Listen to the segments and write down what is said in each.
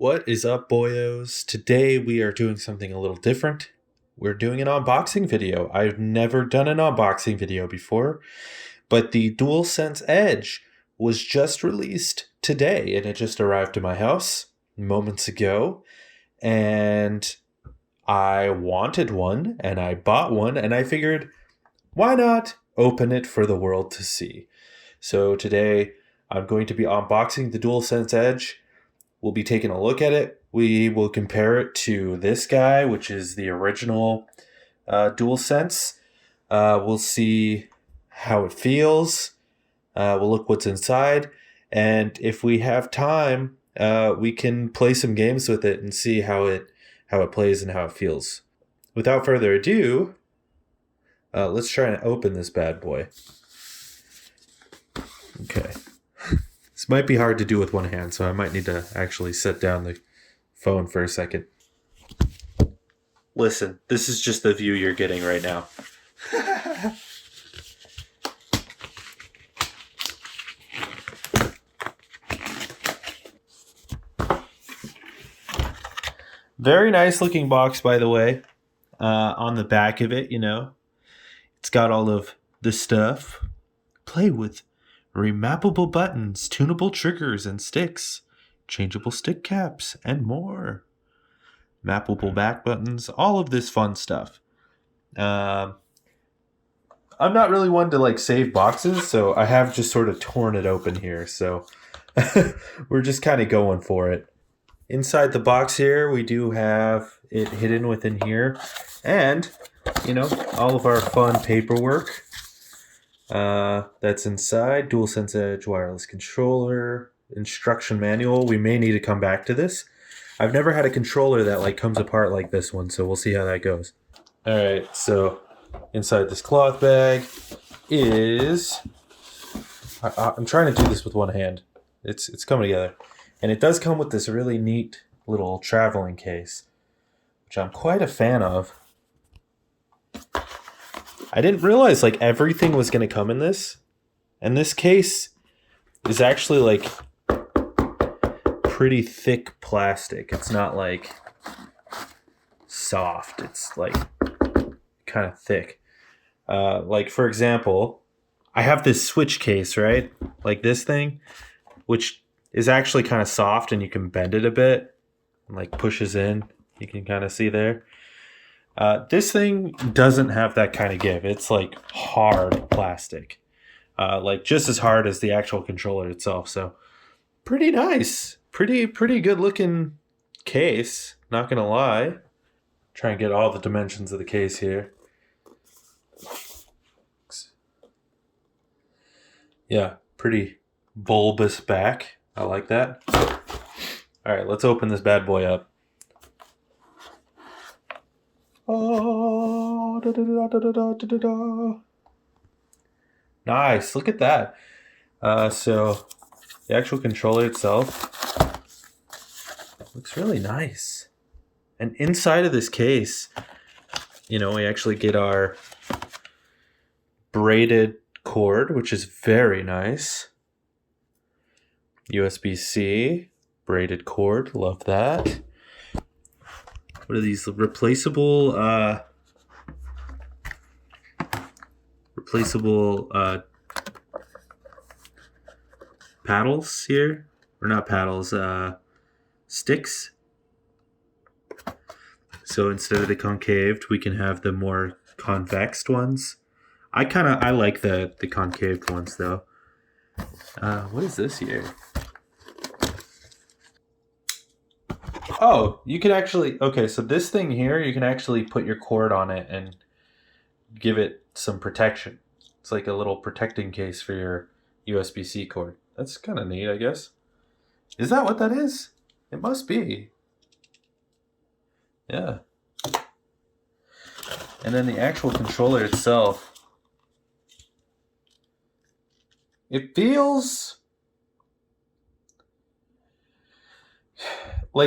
What is up, boyos? Today we are doing something a little different. We're doing an unboxing video. I've never done an unboxing video before, but the DualSense Edge was just released today and it just arrived to my house moments ago. And I wanted one and I bought one and I figured, why not open it for the world to see? So today I'm going to be unboxing the DualSense Edge. We'll be taking a look at it. We will compare it to this guy, which is the original DualSense. We'll see how it feels. We'll look what's inside. And if we have time, we can play some games with it and see how it plays and how it feels. Without further ado, let's try and open this bad boy. Okay. This might be hard to do with one hand, so I might need to actually set down the phone for a second. Listen, this is just the view you're getting right now. Very nice looking box, by the way. On the back of it, it's got all of the stuff. Play with remappable buttons, tunable triggers and sticks, changeable stick caps, and more. Mappable back buttons, all of this fun stuff. I'm not really one to save boxes, so I have just sort of torn it open here. So we're just kind of going for it. Inside the box here, we do have it hidden within here. And, all of our fun paperwork. That's inside. DualSense Edge wireless controller, instruction manual. We may need to come back to this. I've never had a controller that comes apart like this one, so we'll see how that goes. All right, so inside this cloth bag is. I'm trying to do this with one hand. It's coming together, and it does come with this really neat little traveling case, which I'm quite a fan of. I didn't realize everything was going to come in this. And this case is actually pretty thick plastic. It's not soft. It's kind of thick. For example, I have this switch case, right? This thing, which is actually kind of soft and you can bend it a bit and pushes in. You can kind of see there. This thing doesn't have that kind of give. It's hard plastic, just as hard as the actual controller itself. So pretty nice, pretty good looking case. Not gonna lie. Try and get all the dimensions of the case here. Yeah, pretty bulbous back. I like that. All right, let's open this bad boy up. Oh, da, da, da, da, da, da, da, da. Nice, look at that. So the actual controller itself looks really nice. And inside of this case, we actually get our braided cord, which is very nice. USB-C, braided cord, love that. What are these replaceable paddles here? Or not paddles, sticks. So instead of the concaved, we can have the more convexed ones. I like the concaved ones though. What is this here? Oh, you can actually, okay, so this thing here, you can actually put your cord on it and give it some protection. It's like a little protecting case for your USB-C cord. That's kind of neat, I guess. Is that what that is? It must be. Yeah. And then the actual controller itself, it feels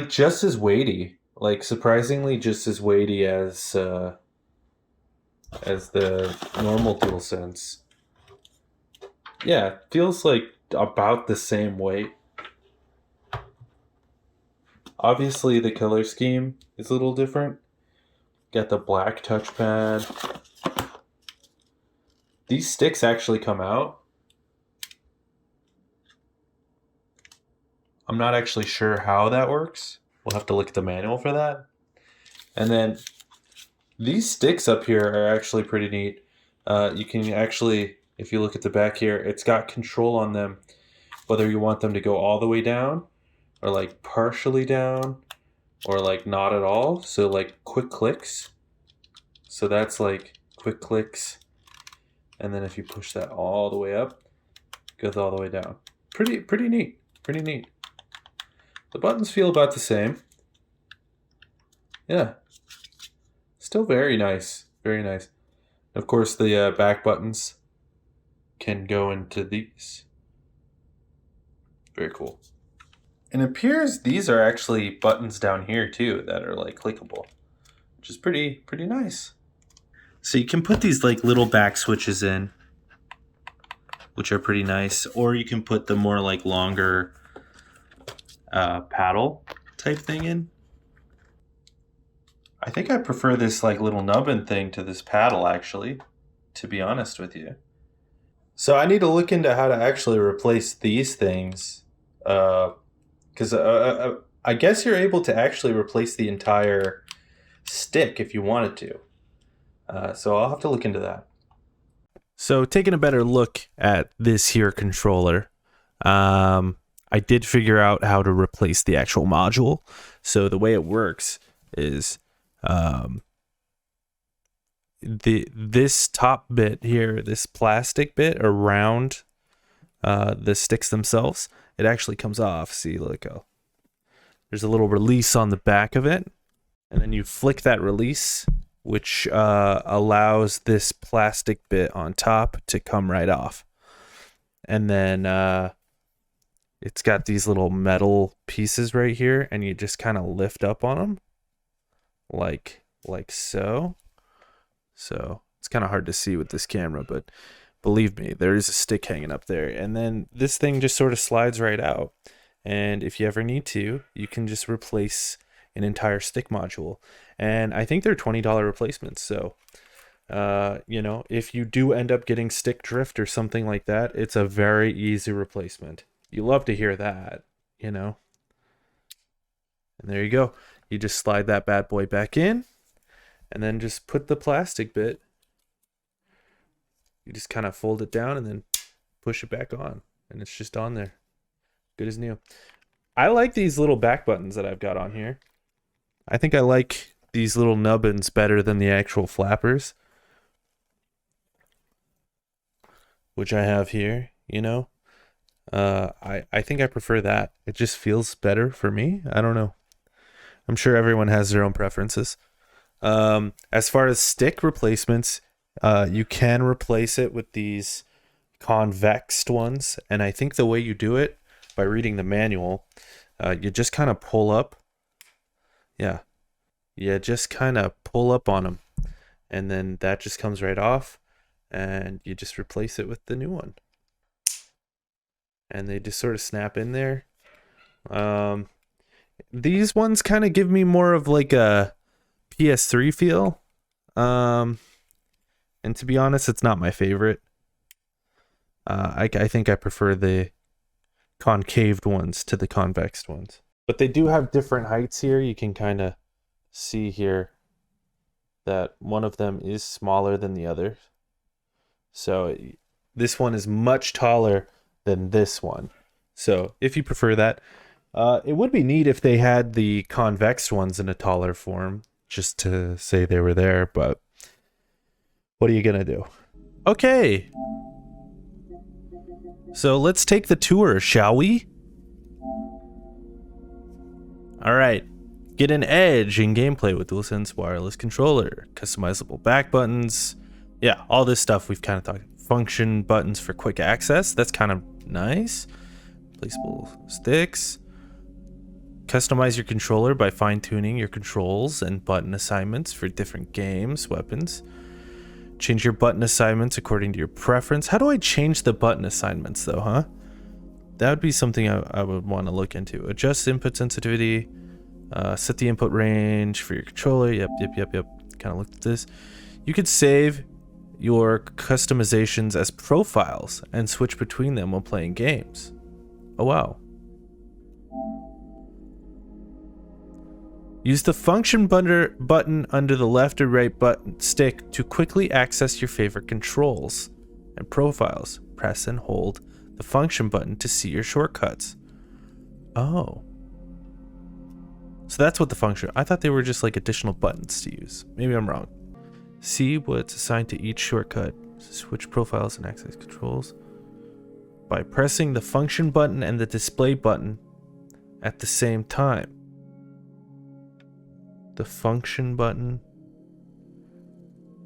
just as weighty, surprisingly just as weighty as the normal DualSense. Yeah, feels about the same weight. Obviously, the color scheme is a little different. Got the black touchpad. These sticks actually come out. I'm not actually sure how that works. We'll have to look at the manual for that. And then these sticks up here are actually pretty neat. You can actually, if you look at the back here, it's got control on them, whether you want them to go all the way down or like partially down or like not at all. So like quick clicks. So that's like quick clicks. And then if you push that all the way up, it goes all the way down. Pretty neat. Pretty neat. The buttons feel about the same. Yeah. Still very nice. Very nice. Of course, the back buttons can go into these. Very cool. And it appears these are actually buttons down here too that are like clickable, which is pretty nice. So you can put these like little back switches in, which are pretty nice, or you can put the more like longer paddle type thing in. I think I prefer this like little nubbin thing to this paddle actually, to be honest with you. So I need to look into how to actually replace these things, because I guess you're able to actually replace the entire stick if you wanted to. So I'll have to look into that. So taking a better look at this here controller, I did figure out how to replace the actual module. So the way it works is this top bit here, this plastic bit around the sticks themselves, it actually comes off. See, look, there's a little release on the back of it, and then you flick that release, which allows this plastic bit on top to come right off. And then it's got these little metal pieces right here, and you just kind of lift up on them like so. So it's kind of hard to see with this camera, but believe me, there is a stick hanging up there. And then this thing just sort of slides right out. And if you ever need to, you can just replace an entire stick module. And I think they're $20 replacements. So, you know, if you do end up getting stick drift or something like that, it's a very easy replacement. You love to hear that, you know. And there you go. You just slide that bad boy back in, and then just put the plastic bit. You just kind of fold it down and then push it back on, and it's just on there. Good as new. I like these little back buttons that I've got on here. I think I like these little nubbins better than the actual flappers, which I have here, you know. I think I prefer that. It just feels better for me. I don't know. I'm sure everyone has their own preferences. As far as stick replacements, you can replace it with these convexed ones. And I think the way you do it, by reading the manual, you just kind of pull up. Yeah. You just kind of pull up on them. And then that just comes right off. And you just replace it with the new one. And they just sort of snap in there. These ones kind of give me more of like a PS3 feel. And to be honest, it's not my favorite. I think I prefer the concaved ones to the convexed ones. But they do have different heights here. You can kind of see here that one of them is smaller than the other. So this one is much taller than this one. So if you prefer that, it would be neat if they had the convex ones in a taller form, just to say they were there, but what are you gonna do? Okay. So let's take the tour, shall we? Alright. Get an edge in gameplay with DualSense wireless controller. Customizable back buttons. Yeah, all this stuff we've kind of talked. Function buttons for quick access. That's kind of nice. Placeable sticks. Customize your controller by fine-tuning your controls and button assignments for different games, weapons. Change your button assignments according to your preference. How do I change the button assignments though, huh? That would be something I would want to look into. Adjust input sensitivity. Set the input range for your controller. Yep. Kind of looked at this. You could save your customizations as profiles and switch between them while playing games. Oh, wow. Use the function button under the left or right button stick to quickly access your favorite controls and profiles. Press and hold the function button to see your shortcuts. Oh. So that's what the function... I thought they were just like additional buttons to use. Maybe I'm wrong. See what's assigned to each shortcut. Switch profiles and access controls by pressing the function button and the display button at the same time. The function button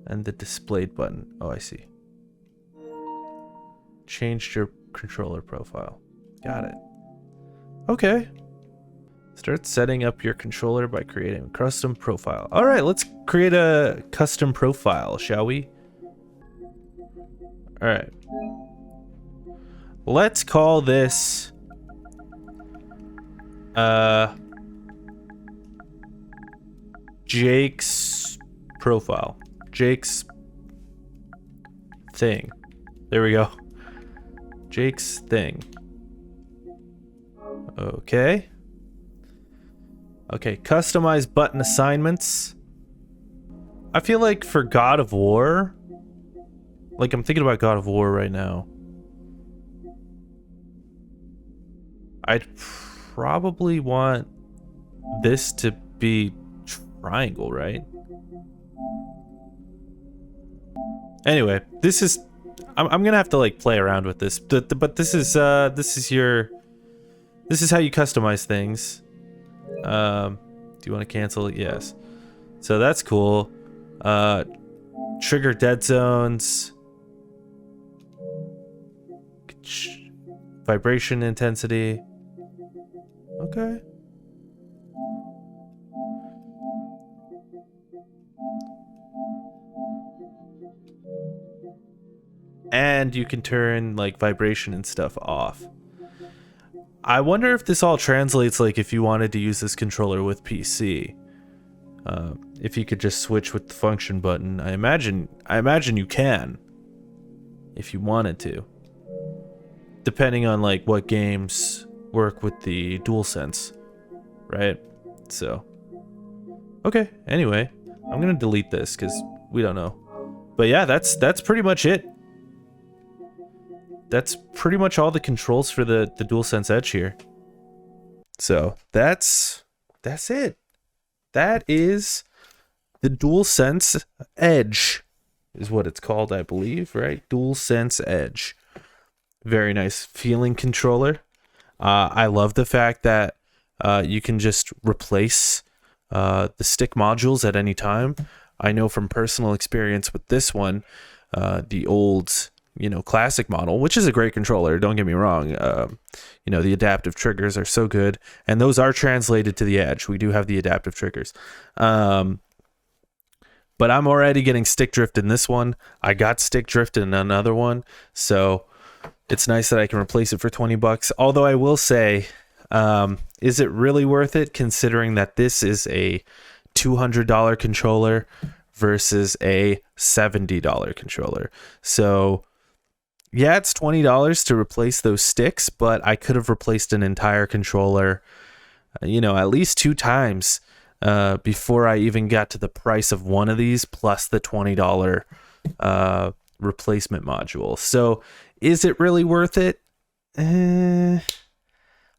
and the displayed button. Oh, I see. Changed your controller profile. Got it. Okay. Start setting up your controller by creating a custom profile. All right, let's create a custom profile, shall we? All right. Let's call this Jake's profile. Jake's thing. There we go. Jake's thing. Okay. Okay, customize button assignments. I feel like for God of War, like I'm thinking about God of War right now, I'd probably want this to be triangle, right? Anyway, this is I'm gonna have to like play around with this, but this is how you customize things. Do you want to cancel it? Yes. So that's cool. Trigger dead zones. Vibration intensity. Okay. And you can turn like vibration and stuff off. I wonder if this all translates like if you wanted to use this controller with PC. If you could just switch with the function button. I imagine you can. If you wanted to. Depending on like what games work with the DualSense. Right? So. Okay, anyway. I'm gonna delete this because we don't know. But yeah, that's pretty much it. That's pretty much all the controls for the DualSense Edge here. So that's it. That is the DualSense Edge is what it's called, I believe, right? DualSense Edge. Very nice feeling controller. I love the fact that you can just replace the stick modules at any time. I know from personal experience with this one, the old classic model, which is a great controller, don't get me wrong. The adaptive triggers are so good, and those are translated to the Edge. We do have the adaptive triggers. But I'm already getting stick drift in this one. I got stick drift in another one, so it's nice that I can replace it for $20. Although I will say, is it really worth it considering that this is a $200 controller versus a $70 controller? So yeah, it's $20 to replace those sticks, but I could have replaced an entire controller, at least 2 times before I even got to the price of one of these plus the $20 replacement module. So is it really worth it?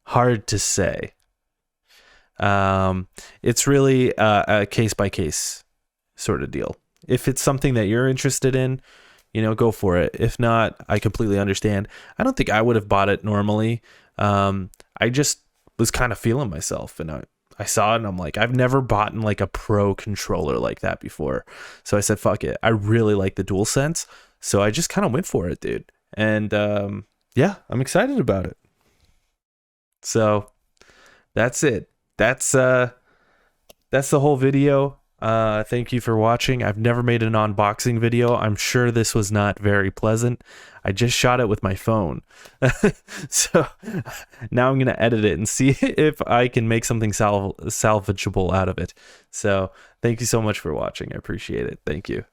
Hard to say. It's really a case-by-case sort of deal. If it's something that you're interested in, go for it. If not, I completely understand. I don't think I would have bought it normally. I just was kind of feeling myself, and I saw it and I'm like, I've never bought like a pro controller like that before. So I said, fuck it. I really like the DualSense. So I just kind of went for it, dude. And yeah, I'm excited about it. So that's it. That's the whole video. Thank you for watching. I've never made an unboxing video. I'm sure this was not very pleasant. I just shot it with my phone. So now I'm going to edit it and see if I can make something salvageable out of it. So thank you so much for watching. I appreciate it. Thank you.